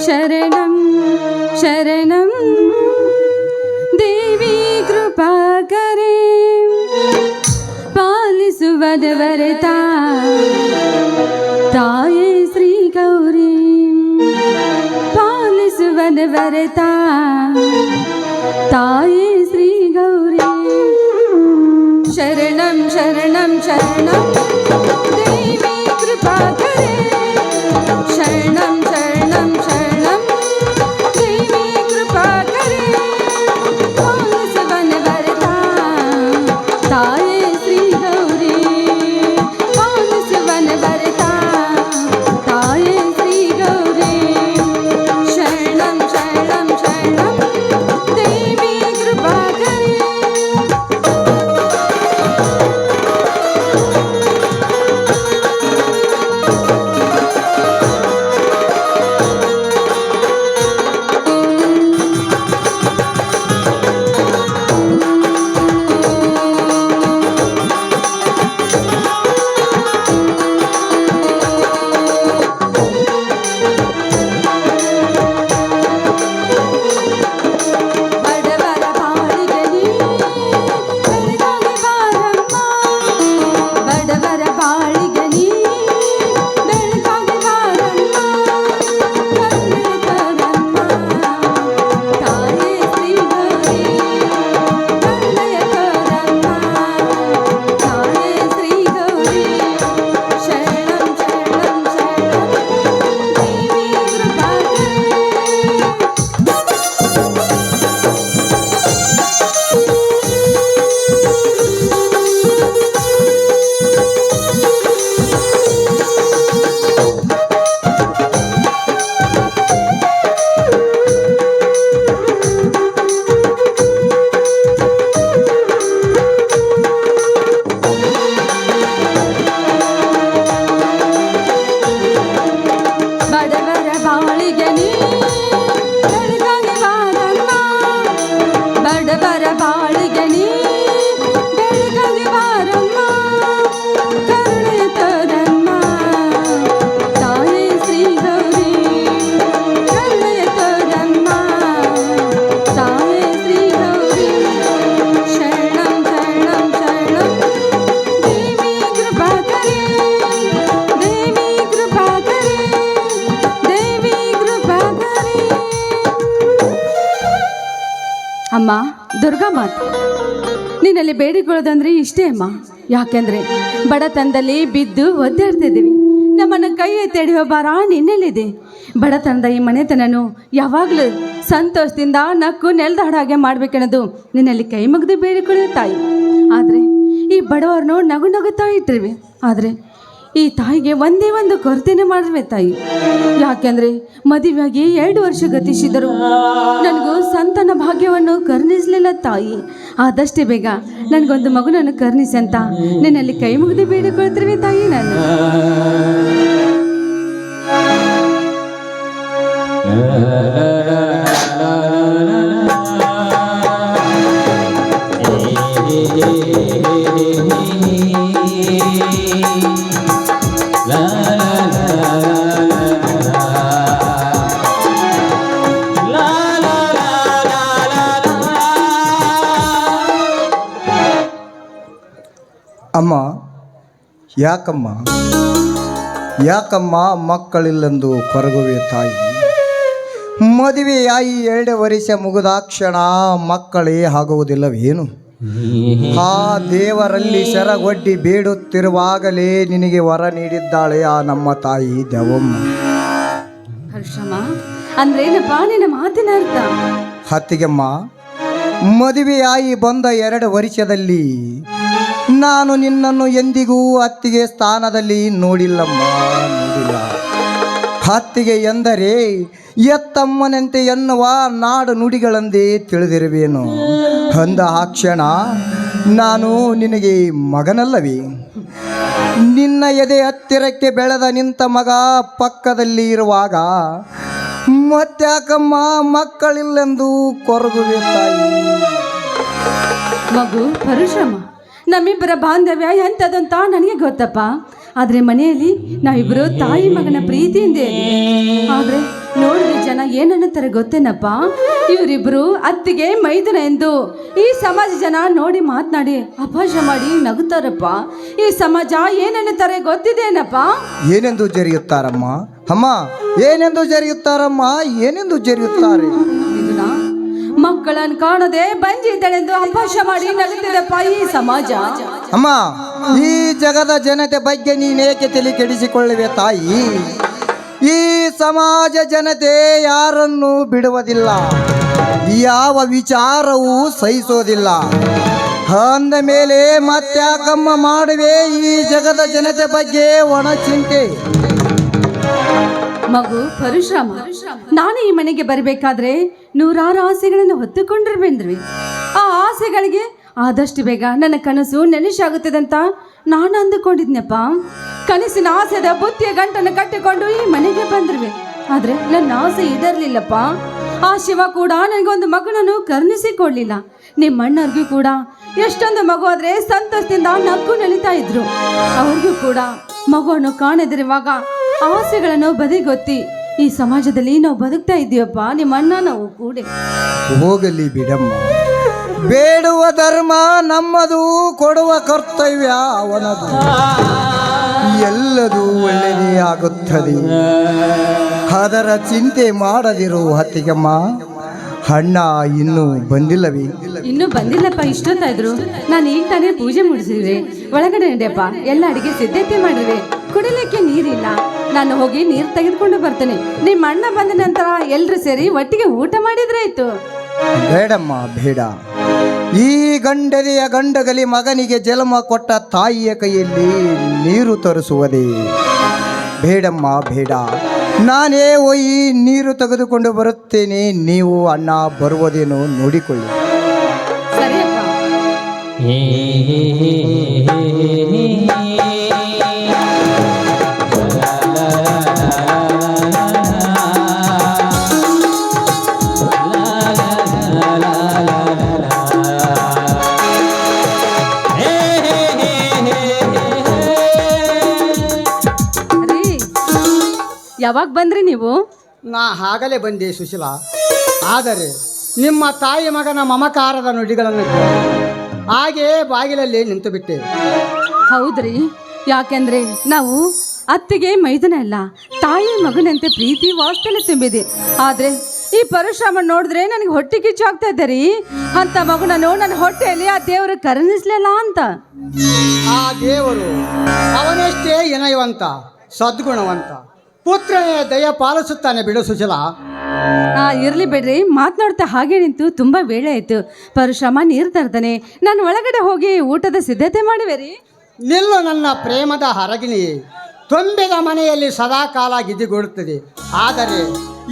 ಶರಣಂ ಶರಣಂ ದೇವಿ ಕೃಪಾಕರೆ ಪಾಲಿಸುವದವರತ ತಾಯೇ ಶ್ರೀ ಗೌರಿ ಪಾಲಿಸುವದವರತ ತಾಯೇ ಶ್ರೀ ಗೌರಿ ಶರಣಂ ಶರಣಂ ಶರಣಂ ದೇವಿ ಕೃಪಾಕರೆ ಶರಣಂ ಶರಣಂ ಶರಣಂ ದೇವಿ ಕೃಪಾಕರೆ ಪಾಲಿಸುವವರತ ತಾಯೇ ಶ್ರೀ ಗೌರಿ ಪಾಲಿಸುವವರತ ತಾಯೇ ಶ್ರೀ ಗೌರಿ ಶರಣಂ ಶರಣಂ ಶರಣಂ ದೇವಿ ಕೃಪಾಕರೆ ಅಮ್ಮ ದುರ್ಗಾ ಮಾತೆ, ನಿನ್ನಲ್ಲಿ ಬೇಡಿಕೊಳ್ಳೋದಂದ್ರೆ ಇಷ್ಟೇ ಅಮ್ಮ. ಯಾಕೆಂದರೆ ಬಡತನದಲ್ಲಿ ಬಿದ್ದು ಒದ್ದಾಡ್ತಿದ್ದೀವಿ. ನಮ್ಮನ್ನು ಕೈ ಎತ್ತಿ ಹಿಡಿಯೋ ಭಾರ ನಿನ್ನಲ್ಲಿದೆ. ಬಡತನದ ಈ ಮನೆತನನು ಯಾವಾಗಲೂ ಸಂತೋಷದಿಂದ ನಕ್ಕು ನೆಲದ ಹಾಗೆ ಮಾಡಬೇಕೆನ್ನೋದು ನಿನ್ನಲ್ಲಿ ಕೈ ಮುಗಿದು ಬೇಡಿಕೊಳ್ಳೋ ತಾಯಿ. ಆದರೆ ಈ ಬಡವರನ್ನು ನಗು ನಗುತ್ತಾ ಇಟ್ಟಿರ್ವಿ. ಆದರೆ ಈ ತಾಯಿಗೆ ಒಂದೇ ಒಂದು ಕೊರತೆನೇ ಮಾಡಿರ್ವೆ ತಾಯಿ. ಯಾಕೆಂದರೆ ಮದುವೆಯಾಗಿ 2 ವರ್ಷ ಗತಿಸಿದರು, ನನಗೂ ಸಂತಾನ ಭಾಗ್ಯವನ್ನು ಕರುಣಿಸಲಿಲ್ಲ ತಾಯಿ. ಆದಷ್ಟೇ ಬೇಗ ನನಗೊಂದು ಮಗುನನ್ನು ಕರುಣಿಸಿ ಅಂತ ನಿನ್ನಲ್ಲಿ ಕೈ ಮುಗಿದು ಬೇಡಿಕೊಳ್ತಿರ್ವೆ ತಾಯಿ. ನಾನು ಅಮ್ಮ, ಯಾಕಮ್ಮ ಮಕ್ಕಳಿಲ್ಲಂದು ಕೊರಗುವೆ ತಾಯಿ? ಮದುವೆಯಾಗಿ 2 ವರ್ಷ ಮುಗಿದಾಕ್ಷಣ ಮಕ್ಕಳೇ ಆಗುವುದಿಲ್ಲವೇನು? ಆ ದೇವರಲ್ಲಿ ಸೆರಗೊಡ್ಡಿ ಬೇಡುತ್ತಿರುವಾಗಲೇ ನಿನಗೆ ವರ ನೀಡಿದ್ದಾಳೆ ಆ ನಮ್ಮ ತಾಯಿ ದೇವಮ್ಮ. ಹರ್ಷಮ್ಮ ಅಂದ್ರೇನಪ್ಪ ನಿನ್ನ ಮಾತಿನ ಅರ್ಥ? ಅತ್ತಿಗೆಮ್ಮ, ಮದುವೆಯಾಗಿ ಬಂದ 2 ವರ್ಷದಲ್ಲಿ ನಾನು ನಿನ್ನನ್ನು ಎಂದಿಗೂ ಅತ್ತಿಗೆ ಸ್ಥಾನದಲ್ಲಿ ನೋಡಿಲ್ಲ. ಅತ್ತಿಗೆ ಎಂದರೆ ಎತ್ತಮ್ಮನಂತೆ ಎನ್ನುವ ನಾಡು ನುಡಿಗಳಂದೇ ತಿಳಿದಿರುವೇನು. ಅಂದ ಆ ಕ್ಷಣ ನಾನು ನಿನಗೆ ಮಗನಲ್ಲವೇ? ನಿನ್ನ ಎದೆ ಹತ್ತಿರಕ್ಕೆ ಬೆಳೆದ ನಿಂತ ಮಗ ಪಕ್ಕದಲ್ಲಿ ಇರುವಾಗ ಮತ್ತ್ಯಾಕಮ್ಮ ಮಕ್ಕಳಿಲ್ಲೆಂದು ಕೊರಗುವೆ ತಾಯಿ? ಮಗು ಪರಶುರಾಮ, ನಮ್ಮಿಬ್ಬರ ಬಾಂಧವ್ಯ ಎಂಥದಂತ ನನಗೆ ಗೊತ್ತಪ್ಪ. ಆದರೆ ಮನೆಯಲ್ಲಿ ನಾವಿಬ್ಬರು ತಾಯಿ ಮಗನ ಪ್ರೀತಿಯಿಂದ. ಆದರೆ ನೋಡಿದ ಜನ ಜನ ಏನನ್ನುತ್ತಾರೆ ಗೊತ್ತೇನಪ್ಪ? ಇವರಿಬ್ರು ಅತ್ತಿಗೆ ಮೈದುನ ಎಂದು ಈ ಸಮಾಜ ಜನ ನೋಡಿ ಮಾತನಾಡಿ ಅಪಹಾಸ್ಯ ಮಾಡಿ ನಗುತ್ತಾರಪ್ಪ. ಈ ಸಮಾಜ ಏನನ್ನುತ್ತಾರೆ ಗೊತ್ತಿದೇನಪ್ಪ? ಏನೆಂದು ಜರಿಯುತ್ತಾರಮ್ಮ? ಅಮ್ಮ, ಏನೆಂದು ಜರಿಯುತ್ತಾರಮ್ಮ? ಏನೆಂದು ಜರಿಯುತ್ತಾರೆ? ಇದನ್ನ ಮಕ್ಕಳನ್ನು ಕಾಣದೆ ಬಂಜಿ ಇದ್ದಾಳೆಂದು ಅಪಹಾಸ್ಯ ಮಾಡಿ ನಗುತ್ತಿದೆಪ್ಪ ಈ ಸಮಾಜ. ಅಮ್ಮ, ಈ ಜಗದ ಜನತೆ ಬಗ್ಗೆ ನೀನೇಕೆ ತಲೆ ಕೆಡಿಸಿಕೊಳ್ಳುವೆ ತಾಯಿ? ಈ ಸಮಾಜ ಜನತೆ ಯಾರನ್ನು ಬಿಡುವುದಿಲ್ಲ, ಯಾವ ವಿಚಾರವೂ ಸಹಿಸೋದಿಲ್ಲ. ಅಂದ ಮೇಲೆ ಮತ್ತ್ಯಾಕಮ್ಮ ಮಾಡುವೆ ಈ ಜಗದ ಜನತೆ ಬಗ್ಗೆ ಒಣ ಚಿಂತೆ? ಮಗು ಪರಶುರಾಮ, ನಾನು ಈ ಮನೆಗೆ ಬರಬೇಕಾದ್ರೆ ನೂರಾರು ಆಸೆಗಳನ್ನು ಹೊತ್ತುಕೊಂಡಿರ್ಬೇಂದ್ರಿ. ಆ ಆಸೆಗಳಿಗೆ ಆದಷ್ಟು ಬೇಗ ನನ್ನ ಕನಸು ನೆನಸಾಗುತ್ತದೆ ಅಂತ ನಾನು ಅಂದುಕೊಂಡಿದ್ನಪ್ಪ. ಕನಸಿನ ಆಸೆದ ಬುತ್ತಿಯ ಗಂಟನ್ನು ಕಟ್ಟಿಕೊಂಡು ಈ ಮನೆಗೆ ಬಂದ್ರಿ. ಆದ್ರೆ ನನ್ನ ಆಸೆ ಈಡೇರ್ಲಿಲ್ಲಪ್ಪ. ಆ ಶಿವ ಕೂಡ ನನಗೊಂದು ಮಗನನ್ನು ಕರುಣಿಸಿಕೊಡ್ಲಿಲ್ಲ. ನಿಮ್ಮ ಅಣ್ಣರಿಗೂ ಕೂಡ ಎಷ್ಟೊಂದು ಮಗು ಆದ್ರೆ ಸಂತೋಷದಿಂದ ನಕ್ಕು ನಲಿತಾ ಇದ್ರು. ಅವ್ರಿಗೂ ಕೂಡ ಮಗುವನ್ನು ಕಾಣದಿರುವಾಗ ಆಸೆಗಳನ್ನು ಬದಿಗೊತ್ತಿ ಈ ಸಮಾಜದಲ್ಲಿ ನಾವು ಬದುಕ್ತಾ ಇದ್ದೀವಪ್ಪ. ನಿಮ್ಮ ಅಣ್ಣ ನಾವು ಕೂಡ. ಹೋಗಲಿ ಬಿಡಮ್ಮ, ಬೇಡುವ ಧರ್ಮ ನಮ್ಮದು, ಕೊಡುವ ಕರ್ತವ್ಯ ಅವನದು. ಎಲ್ಲದೂ ಒಳ್ಳೆಯದೇ ಆಗುತ್ತದೆ, ಅದರ ಚಿಂತೆ ಮಾಡದಿರು ಅತ್ತಿಗೆಮ್ಮ. ಅಣ್ಣ ಇನ್ನೂ ಬಂದಿಲ್ಲವೇ? ಇನ್ನೂ ಬಂದಿಲ್ಲಪ್ಪ. ಇಷ್ಟೊತ್ತಾ ಇದ್ರು. ನಾನು ಈಗ ತಾನೇ ಪೂಜೆ ಮುಗಿಸಿದ್ರಿ. ಒಳಗಡೆ ನಡೆಯಪ್ಪ, ಎಲ್ಲ ಅಡಿಗೆ ಸಿದ್ಧತೆ ಮಾಡಿದ್ವಿ. ಕುಡಿಲಿಕ್ಕೆ ನೀರಿಲ್ಲ, ನಾನು ಹೋಗಿ ನೀರು ತೆಗೆದುಕೊಂಡು ಬರ್ತೇನೆ. ನಿಮ್ಮ ಅಣ್ಣ ಬಂದ ನಂತರ ಎಲ್ಲರೂ ಸೇರಿ ಒಟ್ಟಿಗೆ ಊಟ ಮಾಡಿದ್ರೆ ಆಯ್ತು. ಬೇಡಮ್ಮ, ಬೇಡ. ಈ ಗಂಡದೆಯ ಗಂಡಗಲಿ ಮಗನಿಗೆ ಜನ್ಮ ಕೊಟ್ಟ ತಾಯಿಯ ಕೈಯಲ್ಲಿ ನೀರು ತರಿಸುವುದೇ? ಬೇಡಮ್ಮ, ಬೇಡ. ನಾನೇ ಹೋಗಿ ನೀರು ತೆಗೆದುಕೊಂಡು ಬರುತ್ತೇನೆ. ನೀವು ಅಣ್ಣ ಬರುವುದೇನೋ ನೋಡಿಕೊಳ್ಳಿ. ಸರಿಯಪ್ಪ. ಯಾವಾಗ ಬಂದ್ರಿ ನೀವು? ನಾ ಆಗಲೇ ಬಂದೆ ಸುಶೀಲಾ. ಆದರೆ ನಿಮ್ಮ ತಾಯಿ ಮಗನ ಮಮಕಾರದ ನುಡಿಗಳನ್ನು ಕೇಳಿ ಹಾಗೆ ಬಾಗಿಲಲ್ಲಿ ನಿಂತು ಬಿಟ್ಟೆ. ಹೌದ್ರಿ, ಯಾಕೆಂದ್ರೆ ನಾವು ಅತ್ತಿಗೆ ಮೈದನ ಅಲ್ಲ, ತಾಯಿ ಮಗನಂತೆ ಪ್ರೀತಿ ವಾತ್ಸಲ್ಯ ತುಂಬಿದೆ. ಆದ್ರೆ ಈ ಪರಶುರಾಮ ನೋಡಿದ್ರೆ ನನಗೆ ಹೊಟ್ಟೆ ಕಿಚ್ಚು ಆಗ್ತಾ ಇದ್ದೆ ರೀ. ಅಂತ ಮಗನನ್ನು ನನ್ನ ಹೊಟ್ಟೆಯಲ್ಲಿ ಆ ದೇವರು ಕರುಣಿಸ್ಲಿಲ್ಲ ಅಂತ. ಆ ದೇವರು ಅವನಷ್ಟೇ ವಿನಯವಂತ, ಸದ್ಗುಣವಂತ, ಪುತ್ರನೇ ದಯ ಪಾಲಿಸುತ್ತಾನೆ ಬಿಡು ಸುಶೀಲಾ. ಇರ್ಲಿ ಬಿಡ್ರಿ, ಮಾತನಾಡ್ತಾ ಹಾಗೆ ನಿಂತು ತುಂಬಾ ವೇಳೆ ಆಯ್ತು. ಪರಶುರಾಮ ನೀರು ತರ್ತಾನೆ, ನಾನು ಒಳಗಡೆ ಹೋಗಿ ಊಟದ ಸಿದ್ಧತೆ ಮಾಡುವೆ ರೀ. ನಿಲ್ಲು ನನ್ನ ಪ್ರೇಮದ ಹರಗಿಣಿ. ತುಂಬಿದ ಮನೆಯಲ್ಲಿ ಸದಾಕಾಲ ಗಿದ್ದಿಗೂಡುತ್ತದೆ. ಆದರೆ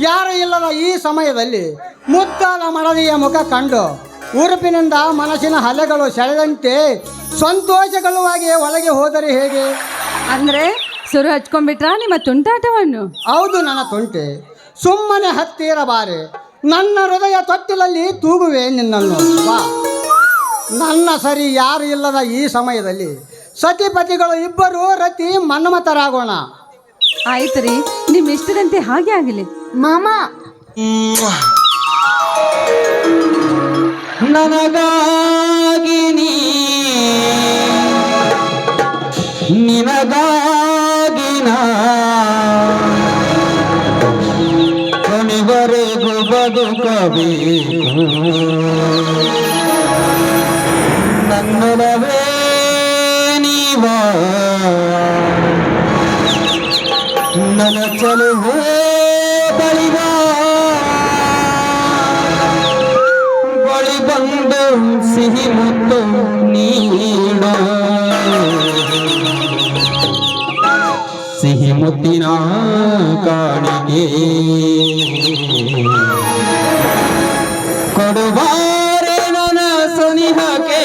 ಯಾರು ಇಲ್ಲದ ಈ ಸಮಯದಲ್ಲಿ ಮುದ್ದಾದ ಮಡದಿಯ ಮುಖ ಕಂಡು ಉರುಪಿನಿಂದ ಮನಸ್ಸಿನ ಅಲೆಗಳು ಸೆಳೆದಂತೆ ಸಂತೋಷಗಳುವಾಗಿ ಒಳಗೆ ಹೋದರೆ ಹೇಗೆ? ಅಂದ್ರೆ ಸುರು ಹಚ್ಕೊಂಡ್ಬಿಟ್ರಾ ನಿಮ್ಮ ತುಂಟಾಟವನ್ನು? ಹೌದು, ನನ್ನ ತುಂಟೆ. ಸುಮ್ಮನೆ ಹತ್ತಿರಬಾರೆ. ನನ್ನ ಹೃದಯ ತೊಟ್ಟಿಲಲ್ಲಿ ತೂಗುವೆ ನಿನ್ನನ್ನು. ಬಾ. ನನ್ನ ಸರಿ ಯಾರು ಇಲ್ಲದ ಈ ಸಮಯದಲ್ಲಿ ಸತಿಪತಿಗಳು ಇಬ್ಬರು ರತಿ ಮನ್ಮತರಾಗೋಣ. ಆಯ್ತು ರೀ, ನಿಮ್ ಇಷ್ಟದಂತೆ ಹಾಗೆ ಆಗಲಿ. ಮಾಮ, ನನಗಾಗಿ ನಿನಗಾಗಿ ಕೊನೆವರೆಗೂ ಬದುಕಬೇಕು. ನನ್ನೊಲವೇ ನೀವ ನನ್ನ ಚಲುವೆ ಬಳಿವ ಬಳಿ ಬಂದು ಸಿಹಿ ಮುತ್ತು ನೀಡ ಸಿಹಿ ಮುತ್ತಿನ ಕಾಣಿಕೆ ಕೊಡುವಾರೆ ನನ್ನ ಸನಿಹಕ್ಕೆ.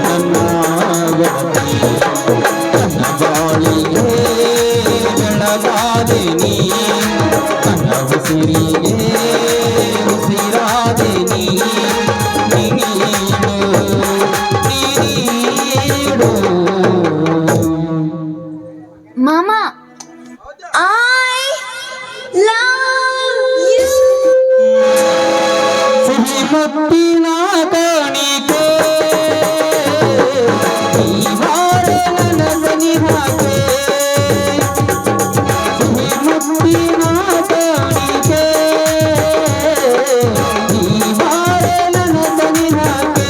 ನನ್ನ ಗೆಳತಿ ನನ್ನ ಬಾಳಿಗೆ ಬೆಳಗಾದೆ ನೀ ನನ್ನ ಉಸಿರಿಗೆ ಉಸಿರಾದೆ ನೀ ನೀಡು ನೀಡು Mama, I love you. ಸಿಹಿ ಮುತ್ತಿನ ಕಾಣಿಕೆ ಈ ವಾರ ನನ್ನ ಸನಿಹಕ್ಕೆ ಸಿಹಿ ಮುತ್ತಿನ ಕಾಣಿಕೆ ಈ ವಾರ ನನ್ನ ಸನಿಹಕ್ಕೆ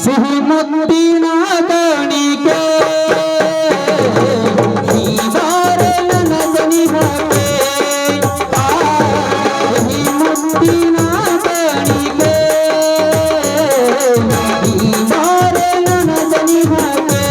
ಸಿಹಿ ಮುತ್ತಿನ ಕಾಣಿಕೆ ಈ ವಾರ ನನ್ನ ಸನಿಹಕ್ಕೆ ಸಿಹಿ ಮುತ್ತಿನ ಕಾಣಿಕೆ ಈ ವಾರ ನನ್ನ ಸನಿಹಕ್ಕೆ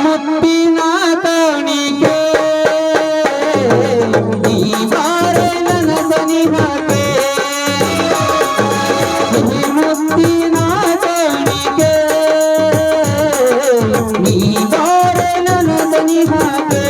ಮುತ್ತಿನ ಕಾಣಿಕೆ ಈ ವಾರ ನನ್ನ ಸನಿಹಕ್ಕೆ ಸಿಹಿ ಮುತ್ತಿನ ಕಾಣಿಕೆ ಈ ವಾರ ನನ್ನ ಸನಿಹಕ್ಕೆ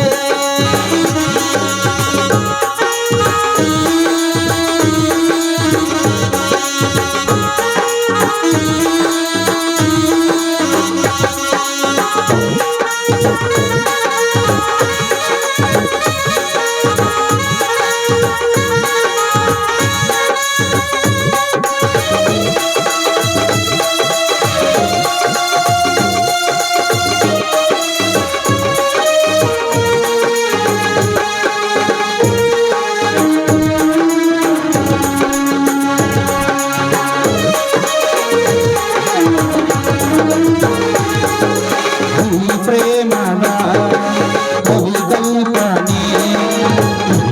ಪ್ರೇಮದ ಕಲ್ಪನೆ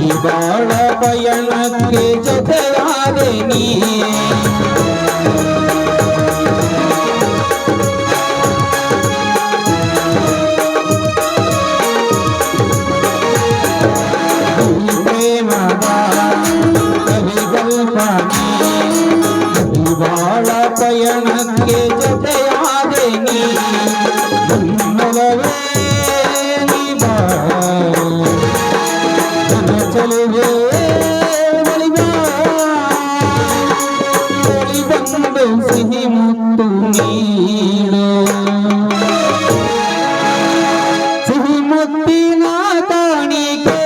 ಈ ಬಾಳ ಪಯಣಕ್ಕೆ ಜೊತೆಯಾದೆ ನೀ ಪ್ರೇಮದ ಕಲ್ಪನೆ ಈ ಬಾಳ ಪಯಣಕ್ಕೆ ಜೊತೆಯಾದೆ ನೀ ನನ್ನೊಲವೇ ನೀ ಬಾ ನನ್ನ ಚೆಲುವೆ ಬಳಿ ಬಾ ಬಳಿ ಬಂದು ಸಿಹಿ ಮುತ್ತು ನೀಡು ಸಿಹಿ ಮುತ್ತಿನ ಕಾಣಿಕೆ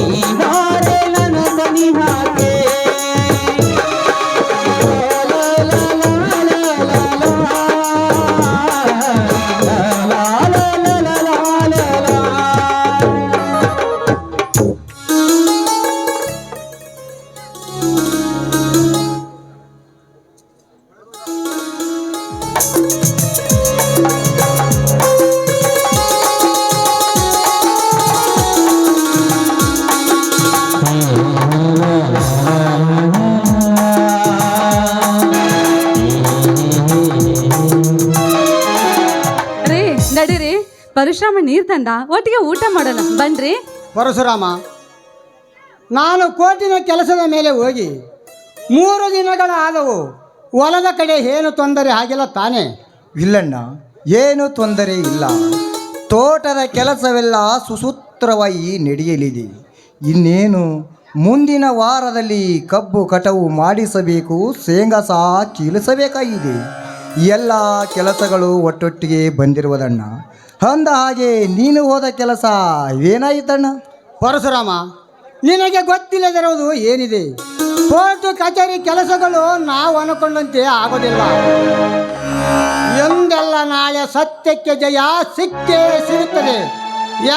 ಈ ವಾರ ನನ್ನ ಸನಿಹಕ್ಕೆ la la la la la la ಲಾ, ಲಾ, ಲಾ, ಲಾ, ಲಾ, ಲಾ, ಲಾ. ರೀ ನಡೀರಿ, ಪರಶುರಾಮ ನೀರು ತಂದ, ಒಟ್ಟಿಗೆ ಊಟ ಮಾಡೋಣ ಬನ್ರಿ. ಪರಶುರಾಮ, ನಾನು ಕೋರ್ಟಿನ ಕೆಲಸದ ಮೇಲೆ ಹೋಗಿ 3 ದಿನಗಳಾದವು. ಹೊಲದ ಕಡೆ ಏನು ತೊಂದರೆ ಆಗಿಲ್ಲ ತಾನೇ? ಇಲ್ಲಣ್ಣ, ಏನು ತೊಂದರೆ ಇಲ್ಲ. ತೋಟದ ಕೆಲಸವೆಲ್ಲ ಸುಸೂತ್ರವಾಗಿ ನಡೆಯಲಿದೆ. ಇನ್ನೇನು ಮುಂದಿನ ವಾರದಲ್ಲಿ ಕಬ್ಬು ಕಟಾವು ಮಾಡಿಸಬೇಕು, ಶೇಂಗಾ ಸಹ ಕೀಳಿಸಬೇಕಾಗಿದೆ. ಎಲ್ಲ ಕೆಲಸಗಳು ಒಟ್ಟೊಟ್ಟಿಗೆ ಬಂದಿರುವುದಣ್ಣ. ಅಂದ ಹಾಗೆ ನೀನು ಹೋದ ಕೆಲಸ ಏನಾಯಿತಣ್ಣ? ಪರಶುರಾಮ, ನಿನಗೆ ಗೊತ್ತಿಲ್ಲದಿರುವುದು ಏನಿದೆ? ಕೋರ್ಟು ಕಚೇರಿ ಕೆಲಸಗಳು ನಾವು ಅನ್ಕೊಂಡಂತೆ ಆಗೋದಿಲ್ಲ. ಎಂದೆಲ್ಲ ನಾಳೆ ಸತ್ಯಕ್ಕೆ ಜಯ ಸಿಕ್ಕೇ ಸಿಗುತ್ತದೆ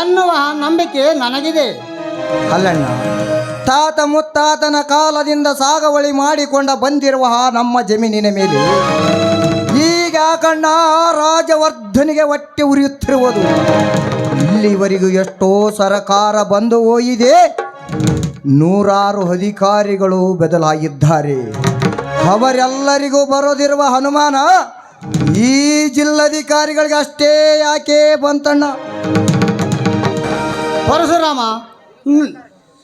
ಎನ್ನುವ ನಂಬಿಕೆ ನನಗಿದೆ. ಅಲ್ಲಣ್ಣ, ತಾತ ಮುತ್ತಾತನ ಕಾಲದಿಂದ ಸಾಗುವಳಿ ಮಾಡಿಕೊಂಡ ಬಂದಿರುವ ನಮ್ಮ ಜಮೀನಿನ ಮೇಲೆ ಈಗ ಕಣ್ಣ ರಾಜವರ್ಧನಿಗೆ ಹೊಟ್ಟೆ ಉರಿಯುತ್ತಿರುವುದು. ಇಲ್ಲಿವರೆಗೂ ಎಷ್ಟೋ ಸರಕಾರ ಬಂದು ಹೋಗಿದೆ, 100 ಅಧಿಕಾರಿಗಳು ಬದಲಾಗಿದ್ದಾರೆ. ಅವರೆಲ್ಲರಿಗೂ ಬರೋದಿರುವ ಅನುಮಾನ ಈ ಜಿಲ್ಲಾಧಿಕಾರಿಗಳಿಗೆ ಅಷ್ಟೇ ಯಾಕೆ ಬಂತಣ್ಣ? ಪರಶುರಾಮ,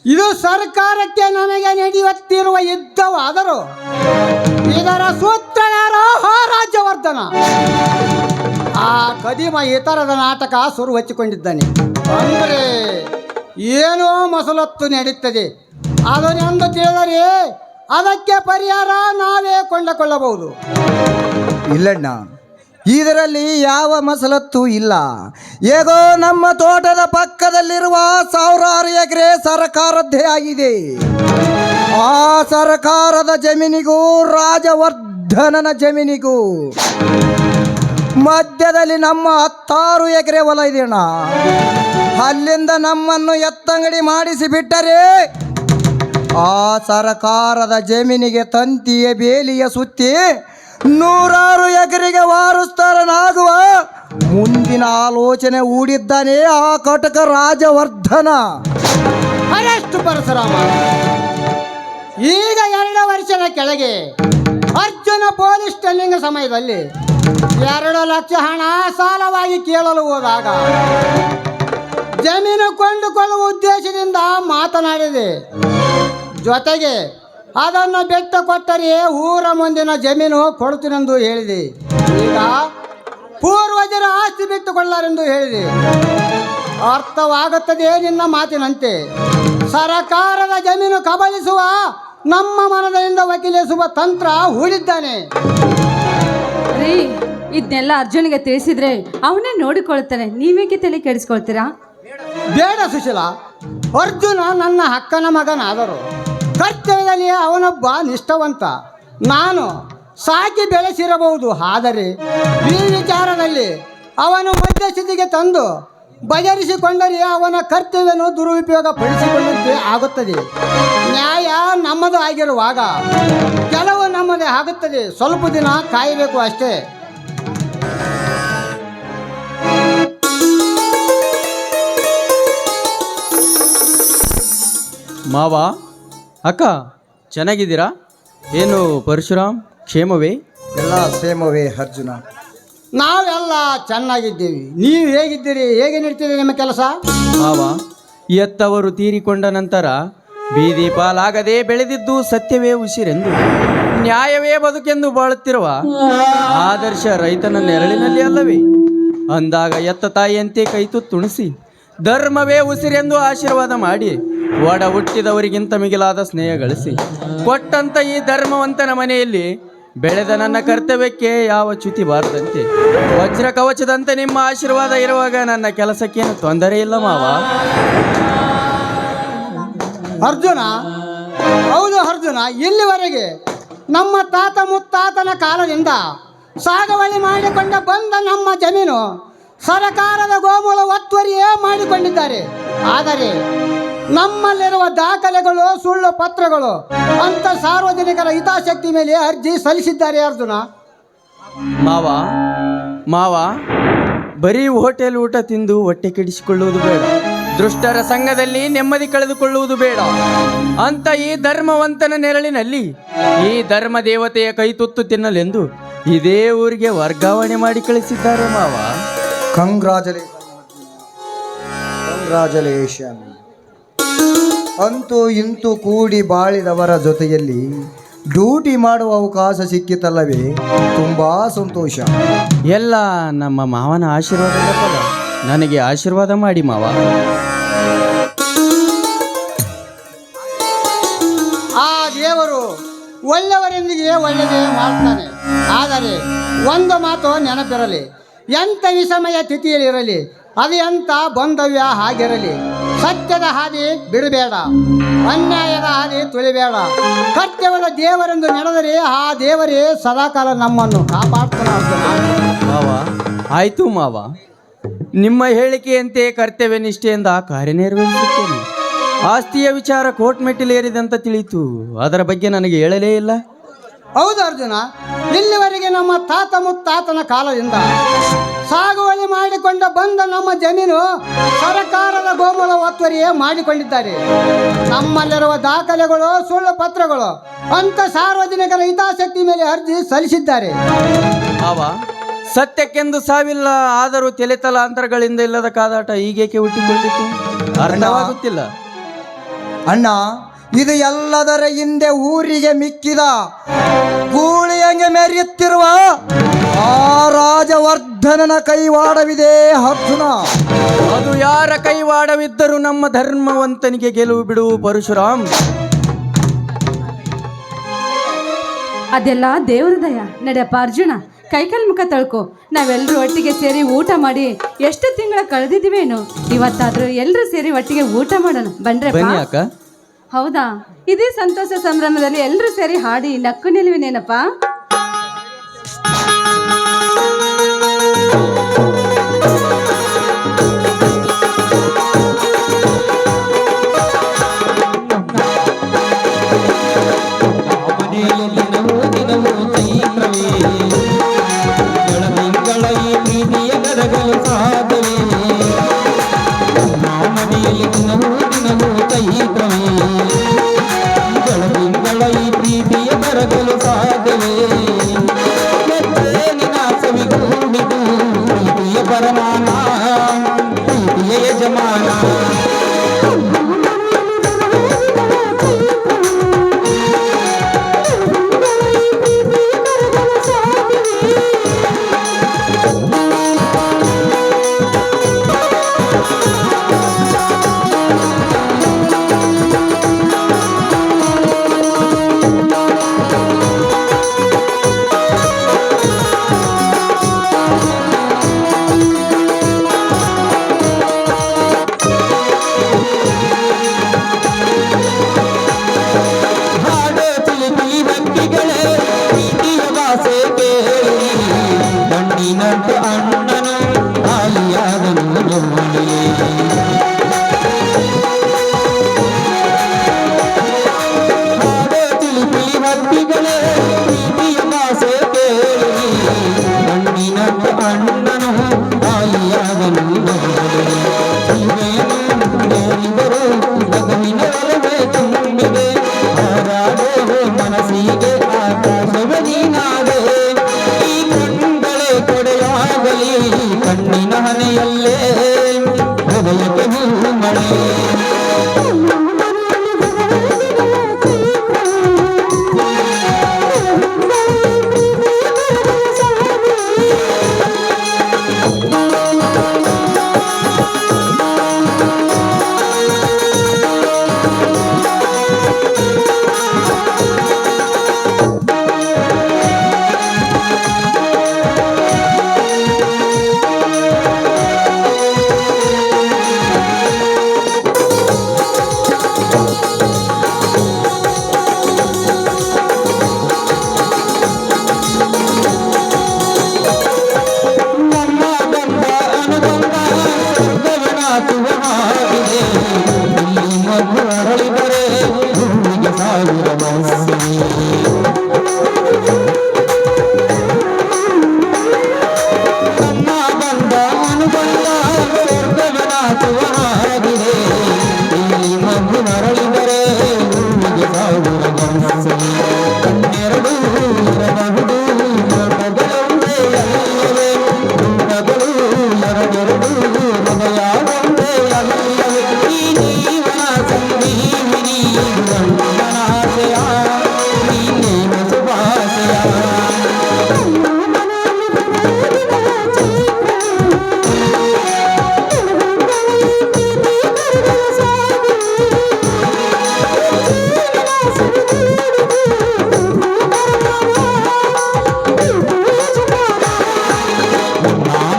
ಇದು ಸರ್ಕಾರಕ್ಕೆ ನಮಗೆ ನಡೆಯುತ್ತಿರುವ ಯುದ್ಧವಾದರೂ ಇದರ ಸೂತ್ರಧಾರ ರಾಜ್ಯವರ್ಧನ. ಆ ಕದಿಮ ಈ ಥರದ ನಾಟಕ ಸುರು ಹಚ್ಚಿಕೊಂಡಿದ್ದಾನೆ. ಅಂದರೆ ಏನೋ ಮಸಲತ್ತು ನಡೀತದೆ. ಅದನ್ನೆಂದು ತಿಳಿದರೆ ಅದಕ್ಕೆ ಪರಿಹಾರ ನಾವೇ ಕೊಂಡುಕೊಳ್ಳಬಹುದು. ಇಲ್ಲಣ್ಣ, ಇದರಲ್ಲಿ ಯಾವ ಮಸಲತ್ತು ಇಲ್ಲ. ಹೇಗೋ ನಮ್ಮ ತೋಟದ ಪಕ್ಕದಲ್ಲಿರುವ 1000 ಎಕರೆ ಸರ್ಕಾರದ್ದೇ ಆಗಿದೆ. ಆ ಸರ್ಕಾರದ ಜಮೀನಿಗೂ ರಾಜವರ್ಧನನ ಜಮೀನಿಗೂ ಮಧ್ಯದಲ್ಲಿ ನಮ್ಮ 10 ಎಕರೆ ಹೊಲ ಇದೆಯಣ್ಣ. ಅಲ್ಲಿಂದ ನಮ್ಮನ್ನು ಎತ್ತಂಗಡಿ ಮಾಡಿಸಿ ಬಿಟ್ಟರೆ ಆ ಸರ್ಕಾರದ ಜಮೀನಿಗೆ ತಂತಿಯ ಬೇಲಿಯ ಸುತ್ತಿ 100 ಎಕರೆಗೆ ವಾರಸ್ಥರನಾಗುವ ಮುಂದಿನ ಆಲೋಚನೆ ಹೂಡಿದ್ದಾನೆ ಆ ಕಟಕ ರಾಜವರ್ಧನ. ಅರೆಷ್ಟು ಪರಶುರಾಮ, ಈಗ 2 ವರ್ಷದ ಕೆಳಗೆ ಅರ್ಜುನ ಪೊಲೀಸ್ ಟ್ರೈನಿಂಗ್ ಸಮಯದಲ್ಲಿ 2 ಲಕ್ಷ ಹಣ ಸಾಲವಾಗಿ ಕೇಳಲು ಹೋದಾಗ ಜಮೀನು ಕೊಂಡುಕೊಳ್ಳುವ ಉದ್ದೇಶದಿಂದ ಮಾತನಾಡಿದೆ. ಜೊತೆಗೆ ಅದನ್ನು ಬೆಟ್ಟ ಕೊಟ್ಟರೆ ಊರ ಮುಂದಿನ ಜಮೀನು ಕೊಡುತ್ತೀನೆಂದು ಹೇಳಿದೆ. ಈಗ ಪೂರ್ವಜರ ಆಸ್ತಿ ಬಿಟ್ಟುಕೊಳ್ಳಾರೆಂದು ಹೇಳಿದೆ. ಅರ್ಥವಾಗುತ್ತದೆ ನಿನ್ನ ಮಾತಿನಂತೆ. ಸರಕಾರದ ಜಮೀನು ಕಬಳಿಸುವ ನಮ್ಮ ಮನದಿಂದ ವಕೀಲಿಸುವ ತಂತ್ರ ಹೂಡಿದ್ದಾನೆ. ರೀ, ಇದನ್ನೆಲ್ಲ ಅರ್ಜುನಿಗೆ ತಿಳಿಸಿದ್ರೆ ಅವನೇ ನೋಡಿಕೊಳ್ತಾನೆ. ನೀವೇಕೆ ತಲೆ ಕೆಡಿಸ್ಕೊಳ್ತೀರಾ? ಬೇಡ ಸುಶೀಲ, ಅರ್ಜುನ ನನ್ನ ಅಕ್ಕನ ಮಗನಾದರು. ಕರ್ತವ್ಯದಲ್ಲಿ ಅವನೊಬ್ಬ ನಿಷ್ಠವಂತ. ನಾನು ಸಾಕಿ ಬೆಳೆಸಿರಬಹುದು, ಆದರೆ ಈ ವಿಚಾರದಲ್ಲಿ ಅವನು ಮಧ್ಯಸ್ಥಿತಿಗೆ ತಂದು ಬಗೆಹರಿಸಿಕೊಂಡರೆ ಅವನ ಕರ್ತವ್ಯವನ್ನು ದುರುಪಯೋಗ ಪಡಿಸಿಕೊಂಡಂತೆ ಆಗುತ್ತದೆ. ನ್ಯಾಯ ನಮ್ಮದು ಆಗಿರುವಾಗ ಕೆಲವು ನಮ್ಮದೇ ಆಗುತ್ತದೆ. ಸ್ವಲ್ಪ ದಿನ ಕಾಯಬೇಕು ಅಷ್ಟೇ. ಮಾವ, ಅಕ್ಕ, ಚೆನ್ನಾಗಿದ್ದೀರಾ? ಏನು ಪರಶುರಾಮ್, ಕ್ಷೇಮವೇ? ಎಲ್ಲ ಕ್ಷೇಮವೇ ಅರ್ಜುನ. ನಾವೆಲ್ಲ ಚೆನ್ನಾಗಿದ್ದೀವಿ. ನೀವು ಹೇಗಿದ್ದೀರಿ? ಹೇಗೆ ನಡೀತಿದೆ ನಿಮ್ಮ ಕೆಲಸ? ಮಾವ, ಎತ್ತವರು ತೀರಿಕೊಂಡ ನಂತರ ಬೀದಿ ಪಾಲಾಗದೆ ಬೆಳೆದಿದ್ದು ಸತ್ಯವೇ ಉಸಿರೆಂದು, ನ್ಯಾಯವೇ ಬದುಕೆಂದು ಬಾಳುತ್ತಿರುವ ಆದರ್ಶ ರೈತನ ನೆರಳಿನಲ್ಲಿ ಅಲ್ಲವೇ? ಅಂದಾಗ ಎತ್ತ ತಾಯಿಯಂತೆ ಕೈತುತ್ತುಣಿಸಿ ಧರ್ಮವೇ ಉಸಿರೆಂದು ಆಶೀರ್ವಾದ ಮಾಡಿ ಒಡ ಹುಟ್ಟಿದವರಿಗಿಂತ ಮಿಗಿಲಾದ ಸ್ನೇಹ ಗಳಿಸಿ ಕೊಟ್ಟಂತ ಈ ಧರ್ಮವಂತನ ಮನೆಯಲ್ಲಿ ಬೆಳೆದ ನನ್ನ ಕರ್ತವ್ಯಕ್ಕೆ ಯಾವ ಚ್ಯುತಿ ಬಾರದಂತೆ ವಜ್ರ ಕವಚದಂತೆ ನಿಮ್ಮ ಆಶೀರ್ವಾದ ಇರುವಾಗ ನನ್ನ ಕೆಲಸಕ್ಕೇನು ತೊಂದರೆ ಇಲ್ಲ ಮಾವ. ಅರ್ಜುನ, ಹೌದು ಅರ್ಜುನ, ಇಲ್ಲಿವರೆಗೆ ನಮ್ಮ ತಾತ ಮುತ್ತಾತನ ಕಾಲದಿಂದ ಸಾಗುವಳಿ ಮಾಡಿಕೊಂಡ ಬಂದ ನಮ್ಮ ಜಮೀನು ಸರಕಾರದ ಗೋಮೂಲ ಒತ್ತುವರಿಯೇ ಮಾಡಿಕೊಂಡಿದ್ದಾರೆ. ಆದರೆ ನಮ್ಮಲ್ಲಿರುವ ದಾಖಲೆಗಳು ಸುಳ್ಳು ಪತ್ರಗಳು ಅಂತ ಸಾರ್ವಜನಿಕರ ಹಿತಾಸಕ್ತಿ ಮೇಲೆ ಅರ್ಜಿ ಸಲ್ಲಿಸಿದ್ದಾರೆ. ಅರ್ಜುನ, ಮಾವ ಮಾವ ಬರೀ ಹೋಟೆಲ್ ಊಟ ತಿಂದು ಹೊಟ್ಟೆ ಕೆಡಿಸಿಕೊಳ್ಳುವುದು ಬೇಡ, ದುಷ್ಟರ ಸಂಘದಲ್ಲಿ ನೆಮ್ಮದಿ ಕಳೆದುಕೊಳ್ಳುವುದು ಬೇಡ ಅಂತ ಈ ಧರ್ಮವಂತನ ನೆರಳಿನಲ್ಲಿ ಈ ಧರ್ಮ ದೇವತೆಯ ಕೈ ತುತ್ತು ತಿನ್ನಲೆಂದು ಇದೇ ಊರಿಗೆ ವರ್ಗಾವಣೆ ಮಾಡಿ ಕಳಿಸಿದ್ದಾರೆ ಮಾವ. ಕಂಗ್ರಾಚುಲೇಷನ್. ಅಂತೂ ಇಂತೂ ಕೂಡಿ ಬಾಳಿದವರ ಜೊತೆಯಲ್ಲಿ ಡ್ಯೂಟಿ ಮಾಡುವ ಅವಕಾಶ ಸಿಕ್ಕಿತಲ್ಲವೇ, ತುಂಬಾ ಸಂತೋಷ. ಎಲ್ಲ ನಮ್ಮ ಮಾವನ ಆಶೀರ್ವಾದದ ಫಲ. ನನಗೆ ಆಶೀರ್ವಾದ ಮಾಡಿ ಮಾವ. ಆ ದೇವರು ಒಳ್ಳೆಯವರೊಂದಿಗೆ ಒಳ್ಳೆಯದೇ ಮಾಡ್ತಾನೆ. ಆದರೆ ಒಂದು ಮಾತು ನೆನಪಿರಲಿ, ಎಂಥ ವಿಷಮಯ ತಿಥಿಯಲ್ಲಿರಲಿ, ಅದು ಎಂಥ ಬಾಂಧವ್ಯ ಆಗಿರಲಿ, ಸತ್ಯದ ಹಾದಿ ಬಿಡಬೇಡ, ಅನ್ಯಾಯದ ಹಾದಿ ತುಳಿಬೇಡ. ಕರ್ತವ್ಯದ ದೇವರೆಂದು ನಡೆದರೆ ಆ ದೇವರೇ ಸದಾಕಾಲ ನಮ್ಮನ್ನು ಕಾಪಾಡ್ತಾನೆ. ಮಾವ ಆಯ್ತು ಮಾವ, ನಿಮ್ಮ ಹೇಳಿಕೆಯಂತೆ ಕರ್ತವ್ಯ ನಿಷ್ಠೆಯಿಂದ ಕಾರ್ಯನಿರ್ವಹಿಸುತ್ತೇನೆ. ಆಸ್ತಿಯ ವಿಚಾರ ಕೋರ್ಟ್ ಮೆಟ್ಟಿಲೇರಿದಂತ ತಿಳಿಯಿತು, ಅದರ ಬಗ್ಗೆ ನನಗೆ ಹೇಳಲೇ ಇಲ್ಲ. ಹೌದು ಅರ್ಜುನ, ಇಲ್ಲಿವರೆಗೆ ನಮ್ಮ ತಾತ ಮುತ್ತಾತನ ಕಾಲದಿಂದ ಸಾಗುವಳಿ ಮಾಡಿಕೊಂಡ ಬಂದ ನಮ್ಮ ಜಮೀನು ಸರ್ಕಾರದ ಗೋಮೂಲ ಒತ್ತುವರಿಯೇ ಮಾಡಿಕೊಂಡಿದ್ದಾರೆ. ನಮ್ಮಲ್ಲಿರುವ ದಾಖಲೆಗಳು ಸುಳ್ಳು ಪತ್ರಗಳು ಅಂತ ಸಾರ್ವಜನಿಕರ ಹಿತಾಸಕ್ತಿ ಮೇಲೆ ಅರ್ಜಿ ಸಲ್ಲಿಸಿದ್ದಾರೆ. ಮಾವ, ಸತ್ಯಕ್ಕೆಂದು ಸಾವಿಲ್ಲ, ಆದರೂ ತಲೆತಲಾಂತರಗಳಿಂದ ಇಲ್ಲದ ಕಾದಾಟ ಹೀಗೇಕೆ ಹುಟ್ಟಿಕೊಂಡಿತು ಅರ್ಥವಾಗುತ್ತಿಲ್ಲ. ಅಣ್ಣ, ಇದು ಎಲ್ಲದರ ಹಿಂದೆ ಊರಿಗೆ ಮಿಕ್ಕಿದ ಗೂಳಿಯಂಗೆ ಮೆರೆಯುತ್ತಿರುವ ಆ ರಾಜವರ್ಧನನ ಕೈವಾಡವಿದೆ ಅರ್ಜುನ. ಅದು ಯಾರ ಕೈವಾಡವಿದ್ದರೂ ನಮ್ಮ ಧರ್ಮವಂತನಿಗೆ ಗೆಲುವು ಬಿಡು ಪರಶುರಾಮ್. ಅದೆಲ್ಲ ದೇವ್ರ ದಯ. ನಡೆಯಪ್ಪ ಅರ್ಜುನ, ಕೈಕಾಲು ಮುಖ ತೊಳ್ಕೊ. ನಾವೆಲ್ಲರೂ ಒಟ್ಟಿಗೆ ಸೇರಿ ಊಟ ಮಾಡಿ ಎಷ್ಟು ತಿಂಗಳ ಕಳೆದಿದ್ದೀವೇನು, ಇವತ್ತಾದ್ರೂ ಎಲ್ಲರೂ ಸೇರಿ ಒಟ್ಟಿಗೆ ಊಟ ಮಾಡೋಣ. ಬನ್ನಿ ಬನ್ರಿ ಅಕ್ಕ. ಹೌದಾ, ಇದೇ ಸಂತೋಷ ಸಂಭ್ರಮದಲ್ಲಿ ಎಲ್ಲರೂ ಸೇರಿ ಹಾಡಿ ನಕ್ಕು ನಿಲ್ಲುವಿನೇನಪ್ಪ.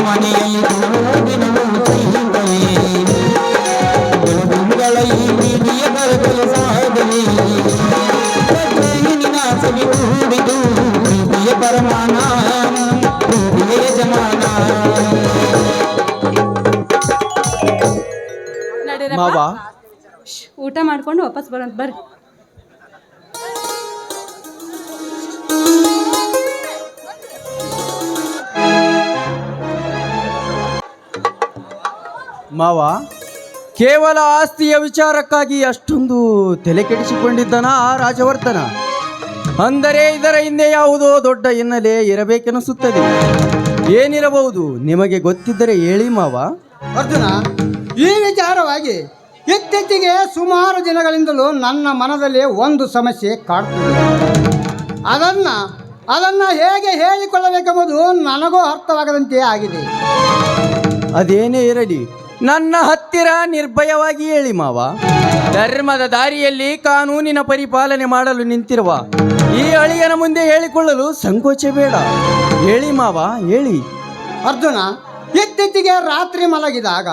ಮನೆಯಲ್ಲಿ ದಿನವೂ ಕೈಗಳೇ ಬೆಳಗುಂಗಳ ಈ ಬೀದಿಯ ಬರಗಲು ಸಾಗಲಿ ನಿನ್ನ ಸವಿ ಕೂಡಿದು ಪ್ರೀತಿಯ ಪರಮಾನ ಪ್ರೀತಿಯ ಯಜಮಾನ ನಡೀರಪ್ಪ. ಮಾವ ಊಟ ಮಾಡ್ಕೊಂಡು ವಾಪಸ್ ಬರೋಣ ಬರ್ರಿ. ಮಾವ ಕೇವಲ ಆಸ್ತಿಯ ವಿಚಾರಕ್ಕಾಗಿ ಅಷ್ಟೊಂದು ತಲೆ ಕೆಡಿಸಿಕೊಂಡಿದ್ದನ ಆ ರಾಜವರ್ಧನ? ಅಂದರೆ ಇದರ ಹಿಂದೆ ಯಾವುದೋ ದೊಡ್ಡ ಹಿನ್ನೆಲೆ ಇರಬೇಕೆನಿಸುತ್ತದೆ. ಏನಿರಬಹುದು ನಿಮಗೆ ಗೊತ್ತಿದ್ದರೆ ಹೇಳಿ ಮಾವ. ಅರ್ಜುನ, ಈ ವಿಚಾರವಾಗಿ ಇತ್ತೀಚೆಗೆ ಸುಮಾರು ದಿನಗಳಿಂದಲೂ ನನ್ನ ಮನದಲ್ಲಿ ಒಂದು ಸಮಸ್ಯೆ ಕಾಡ್ತಿದೆ. ಅದನ್ನ ಹೇಗೆ ಹೇಳಿಕೊಳ್ಳಬೇಕೆಂಬುದು ನನಗೂ ಅರ್ಥವಾಗದಂತೆ ಆಗಿದೆ. ಅದೇನೇ ಇರಲಿ ನನ್ನ ಹತ್ತಿರ ನಿರ್ಭಯವಾಗಿ ಹೇಳಿ ಮಾವ. ಧರ್ಮದ ದಾರಿಯಲ್ಲಿ ಕಾನೂನಿನ ಪರಿಪಾಲನೆ ಮಾಡಲು ನಿಂತಿರುವ ಈ ಅಳಿಯನ ಮುಂದೆ ಹೇಳಿಕೊಳ್ಳಲು ಸಂಕೋಚ ಬೇಡ. ಹೇಳಿ ಮಾವ ಹೇಳಿ. ಅರ್ಜುನ, ಇತ್ತೀಚೆಗೆ ರಾತ್ರಿ ಮಲಗಿದಾಗ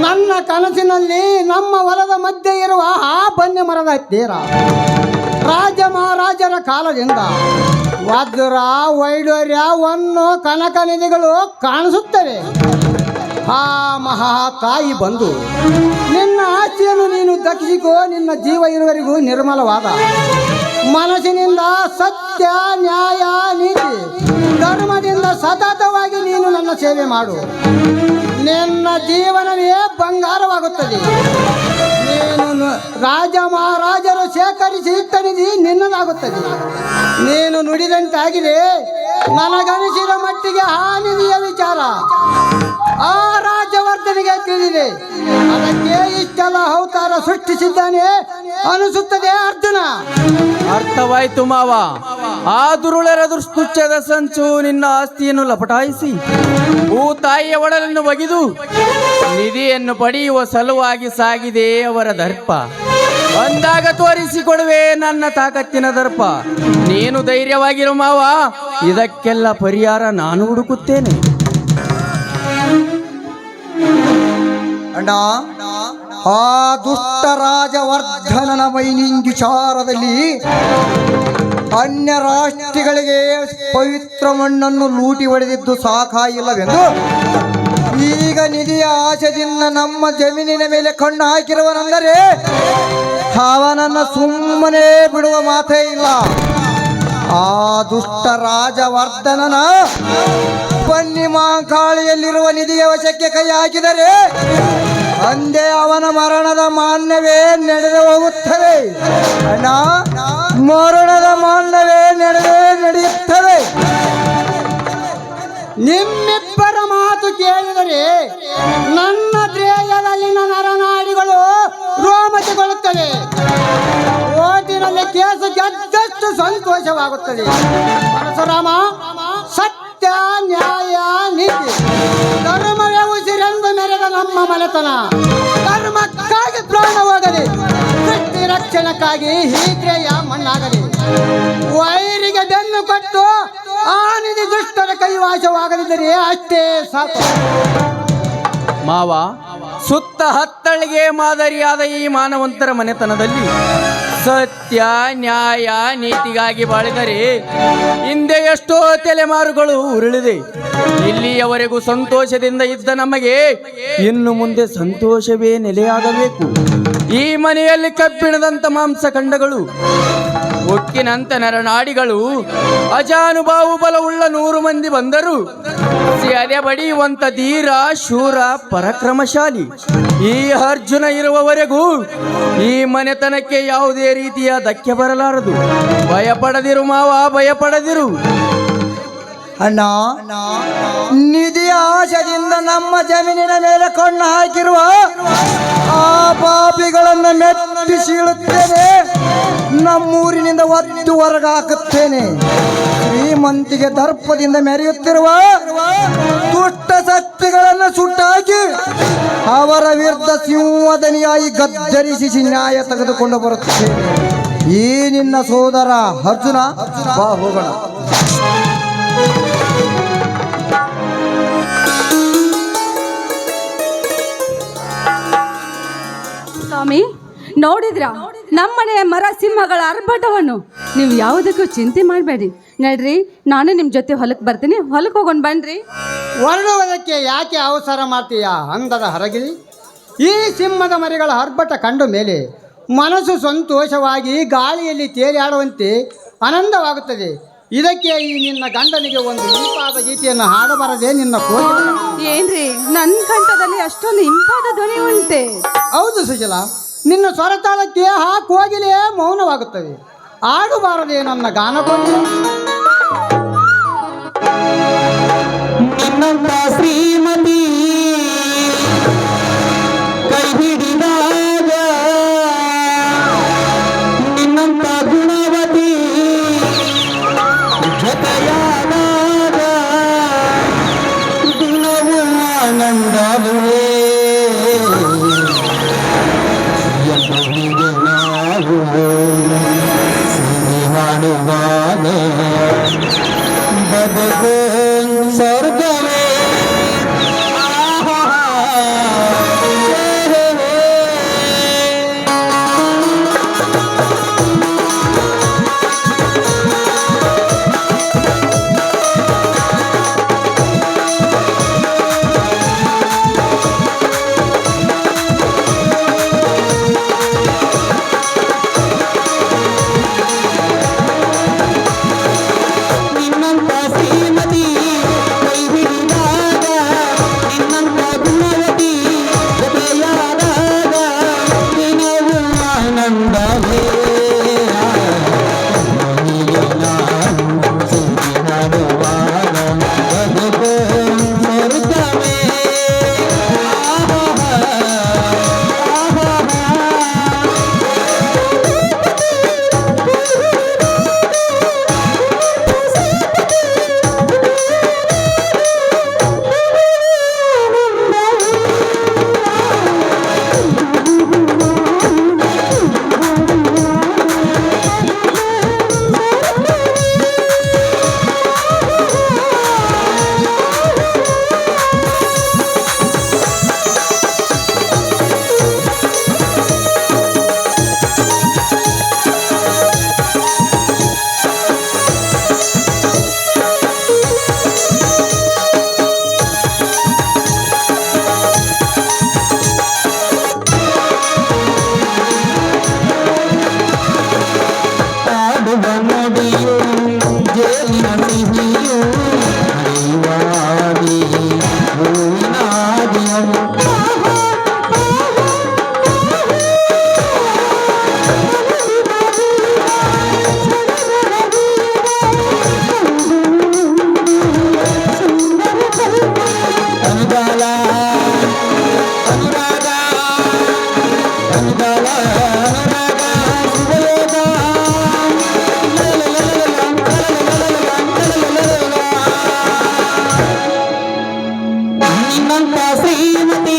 ನನ್ನ ಕನಸಿನಲ್ಲಿ ನಮ್ಮ ಹೊಲದ ಮಧ್ಯೆ ಇರುವ ಆ ಬನ್ನಿ ಮರದ ಹತ್ತಿರ ರಾಜ ಮಹಾರಾಜರ ಕಾಲದಿಂದ ವಜ್ರ ವೈಡೂರ್ಯ ಹೊನ್ನು ಕನಕ ನಿಧಿಗಳು ಕಾಣಿಸುತ್ತವೆ. ಆ ಮಹಾ ತಾಯಿ ಬಂದು ನಿನ್ನ ಆಸ್ತಿಯನ್ನು ನೀನು ದಕ್ಕಿಸಿಕೋ, ನಿನ್ನ ಜೀವ ಇರುವವರೆಗೂ ನಿರ್ಮಲವಾದ ಮನಸ್ಸಿನಿಂದ ಸತ್ಯ ನ್ಯಾಯ ನೀತಿ ಧರ್ಮದಿಂದ ಸತತವಾಗಿ ನೀನು ನನ್ನ ಸೇವೆ ಮಾಡು, ನಿನ್ನ ಜೀವನವೇ ಬಂಗಾರವಾಗುತ್ತದೆ. ನೀನು ರಾಜ ಮಹಾರಾಜರು ಶೇಖರಿಸಿ ಇಟ್ಟ ನಿಧಿ ನಿನ್ನದಾಗುತ್ತದೆ. ನೀನು ನುಡಿದಂತಾಗಿದೆ. ನನಗನಿಸಿದ ಮಟ್ಟಿಗೆ ಆ ನಿಧಿಯ ವಿಚಾರ ಆ ರಾಜವರ್ಧನಿಗೆ ತಿಳಿದಿದೆ. ಅದಕ್ಕೆ ಇಷ್ಟೆಲ್ಲ ಅವತಾರ ಸೃಷ್ಟಿಸಿದ್ದಾನೆ ಅನಿಸುತ್ತದೆ ಅರ್ಜುನ. ಅರ್ಥವಾಯ್ತು ಮಾವ. ಆ ದುರುಳರ ದುಷ್ಟುಚ್ಚದ ಸಂಚು ನಿನ್ನ ಆಸ್ತಿಯನ್ನು ಲಪಟಾಯಿಸಿ ಭೂತಾಯಿಯ ಒಡಲನ್ನು ಬಗೆದು ನಿಧಿಯನ್ನು ಪಡೆಯುವ ಸಲುವಾಗಿ ಸಾಗಿದೆ ಅವರ ದರ್ಪ. ಅಂದಾಗ ತೋರಿಸಿಕೊಡುವೆ ನನ್ನ ತಾಕತ್ತಿನ ದರ್ಪ. ನೀನು ಧೈರ್ಯವಾಗಿರು ಮಾವ, ಇದಕ್ಕೆಲ್ಲ ಪರಿಹಾರ ನಾನು ಹುಡುಕುತ್ತೇನೆ. ಅಣ್ಣ, ಆ ದುಷ್ಟ ರಾಜವರ್ಧನನ ವೈನಿಂಗಿಚಾರದಲ್ಲಿ ಅನ್ಯ ರಾಷ್ಟ್ರಗಳಿಗೆ ಪವಿತ್ರ ಮಣ್ಣನ್ನು ಲೂಟಿ ಹೊಡೆದಿದ್ದು ಸಾಕಾಗಿಲ್ಲವೆಂದು ಈಗ ನಿಧಿಯ ಆಶೆದಿಂದ ನಮ್ಮ ಜಮೀನಿನ ಮೇಲೆ ಕಣ್ಣು ಹಾಕಿರುವನೆಂದರೆ ಅವನನ್ನು ಸುಮ್ಮನೆ ಬಿಡುವ ಮಾತೇ ಇಲ್ಲ. ಆ ದುಷ್ಟ ರಾಜವರ್ಧನನ ಬನ್ನಿ ಮಾಂಕಾಳಿಯಲ್ಲಿರುವ ನಿಧಿಯ ವಶಕ್ಕೆ ಕೈ ಹಾಕಿದರೆ ಅಂದೇ ಅವನ ಮರಣದ ಮಾನ್ಯವೇ ನಡೆದು ಹೋಗುತ್ತದೆ. ಅಣ್ಣ, ಮರಣದ ಮಾನ್ಯವೇ ನಡೆಯುತ್ತದೆ. ನಿಮ್ಮಿಬ್ಬರ ಮಾತು ಕೇಳಿದರೆ ನನ್ನ ದೇಹದಲ್ಲಿನ ನರನಾಡಿಗಳು ರೋಮಟಗೊಳ್ಳುತ್ತವೆ. ಓಟಿನಲ್ಲಿ ಕೇಸು ಗೆದ್ದಷ್ಟು ಸಂತೋಷವಾಗುತ್ತದೆ. ಪರಶುರಾಮ, ಸತ್ಯ ನ್ಯಾಯ ನೀತಿ ಧರ್ಮವೇ ಉಸಿರೆಂದು ಮೆರೆದ ನಮ್ಮ ಮನೆತನ ಧರ್ಮಕ್ಕಾಗಿ ಪ್ರಾಣ ಹೋಗಲಿ, ಸೃಷ್ಟಿ ರಕ್ಷಣಕ್ಕಾಗಿ ಹೀಗ್ರೆಯ ಮಣ್ಣಾಗಲಿ. ವೈರಿಗೆ ಬೆನ್ನು ಕೊಟ್ಟು ಆ ನಿಧಿ ದುಷ್ಟರ ಕೈವಾಸವಾಗದಿದ್ದರೆ ಅಷ್ಟೇ ಸಾಕು. ಮಾವ, ಸುತ್ತ ಹತ್ತಳಿಗೆ ಮಾದರಿಯಾದ ಈ ಮಾನವಂತರ ಮನೆತನದಲ್ಲಿ ಸತ್ಯ ನ್ಯಾಯ ನೀತಿಗಾಗಿ ಬಾಳಿದರೆ ಹಿಂದೆ ಎಷ್ಟೋ ತಲೆಮಾರುಗಳು ಉರುಳಿದೆ. ಇಲ್ಲಿಯವರೆಗೂ ಸಂತೋಷದಿಂದ ಇದ್ದ ನಮಗೆ ಇನ್ನು ಮುಂದೆ ಸಂತೋಷವೇ ನೆಲೆಯಾಗಬೇಕು. ಈ ಮನೆಯಲ್ಲಿ ಕಬ್ಬಿಣದಂತ ಮಾಂಸಖಂಡಗಳು, ಉಕ್ಕಿನಂತ ನರನಾಡಿಗಳು, ಅಜಾನುಭಾವು ಬಲವುಳ್ಳ 100 ಮಂದಿ ಬಂದರು ಅದೆ ಬಡಿಯುವಂತ ಧೀರ ಶೂರ ಪರಾಕ್ರಮಶಾಲಿ ಈ ಅರ್ಜುನ ಇರುವವರೆಗೂ ಈ ಮನೆತನಕ್ಕೆ ಯಾವುದೇ ರೀತಿಯ ಧಕ್ಕೆ ಬರಲಾರದು. ಭಯಪಡದಿರು ಮಾವ, ಭಯಪಡದಿರು. ಅಣ್ಣ, ನಿಧಿಯ ಆಶದಿಂದ ನಮ್ಮ ಜಮೀನಿನ ಮೇಲೆ ಕಣ್ಣು ಹಾಕಿರುವ ಆ ಪಾಪಿಗಳನ್ನು ಮೆಟ್ಟಿಸಿಳುತ್ತೇನೆ. ನಮ್ಮೂರಿನಿಂದ ಒದ್ದು ಹೊರಗಾಕುತ್ತೇನೆ. ಶ್ರೀಮಂತಿಗೆ ದರ್ಪದಿಂದ ಮೆರೆಯುತ್ತಿರುವ ದುಷ್ಟ ಶಕ್ತಿಗಳನ್ನು ಸುಟ್ಟಾಕಿ ಅವರ ವಿರುದ್ಧ ಸಿಂಹದನಿಯಾಗಿ ಗದ್ದರಿಸಿ ನ್ಯಾಯ ತೆಗೆದುಕೊಂಡು ಬರುತ್ತೇನೆ. ಈ ನಿನ್ನ ಸೋದರ ಅರ್ಜುನ, ಬಾ ಹೋಗೋಣ. ನೋಡಿದ್ರ ನಮ್ಮನೆಯ ಮರ ಸಿಂಹಗಳ ಆರ್ಭಟವನ್ನು. ನೀವು ಯಾವುದಕ್ಕೂ ಚಿಂತೆ ಮಾಡಬೇಡಿ. ನಡ್ರಿ, ನಾನು ನಿಮ್ಮ ಜೊತೆ ಹೊಲಕ್ಕೆ ಬರ್ತೀನಿ. ಹೊಲಕ್ಕೆ ಹೋಗೋಣ ಬನ್ರಿ. ಹೊರಡುವುದಕ್ಕೆ ಯಾಕೆ ಅವಸರ ಮಾಡ್ತೀಯ ಅಂದದ ಹರಗಿರಿ? ಈ ಸಿಂಹದ ಮರಿಗಳ ಆರ್ಭಟ ಕಂಡ ಮೇಲೆ ಮನಸ್ಸು ಸಂತೋಷವಾಗಿ ಗಾಳಿಯಲ್ಲಿ ತೇಲಾಡುವಂತೆ ಆನಂದವಾಗುತ್ತದೆ. ಇದಕ್ಕೆ ಈ ನಿನ್ನ ಗಂಡನಿಗೆ ಒಂದು ಇಂಪಾದ ಗೀತೆಯನ್ನು ಹಾಡಬಾರದೆ ನಿನ್ನ ಕೋಗಿಲ? ಏನ್ರಿ, ನನ್ನ ಕಂಠದಲ್ಲಿ ಅಷ್ಟೊಂದು ಇಂಪಾದ ಧ್ವನಿ ಉಂಟೆ? ಹೌದು ಸುಶೀಲ, ನಿನ್ನ ಸ್ವರತಾಳಕ್ಕೆ ಆ ಕೋಗಿಲೆ ಮೌನವಾಗುತ್ತವೆ. ಆಡಬಾರದೆ ನನ್ನ ಗಾನಕೋಗಿಲೆ? ನಿನ್ನಂತ ಶ್ರೀಮತಿ ಕೈ ಹಿಡಿದಾಗ, ನಿನ್ನಂತ ಗುಣವತಿ ಜೊತೆಯಾದಾಗ ದಿನವೂ ಆನಂದವೇ. ಎಂಬುದಿಗೆ ನಾವು ಸೇವೆ ಮಾಡುವಾಗ ಬದುಕು ಸ್ವರ್ಗವೇ. ನಿನ್ನಂತ ಶ್ರೀಮತಿ ಕೈ ಹಿಡಿದಾಗ, ನಿನ್ನಂತ ಗುಣವತಿ ಜೊತೆಯಾದಾಗ ದಿನವೂ ಆನಂದವೇ. ಅವನಿಗೆ ನಾನು ಸೇವೆ ಮಾಡುವಾಗ ಬದುಕು ಸ್ವರ್ಗವೇ. ಆಡುವ ನುಡಿಯು ಜೇನಿನ ಸಿಹಿಯು ಹರಿವಾದಿ ಹೂವಿನಾದಿಯವು. ಅನುಗಾಲ ಅನುರಾಗ ಅನುಗಾಲ ಅನುರಾಗ ಶುಭಯೋಗ. ನಿನ್ನಂತ ಶ್ರೀಮತಿ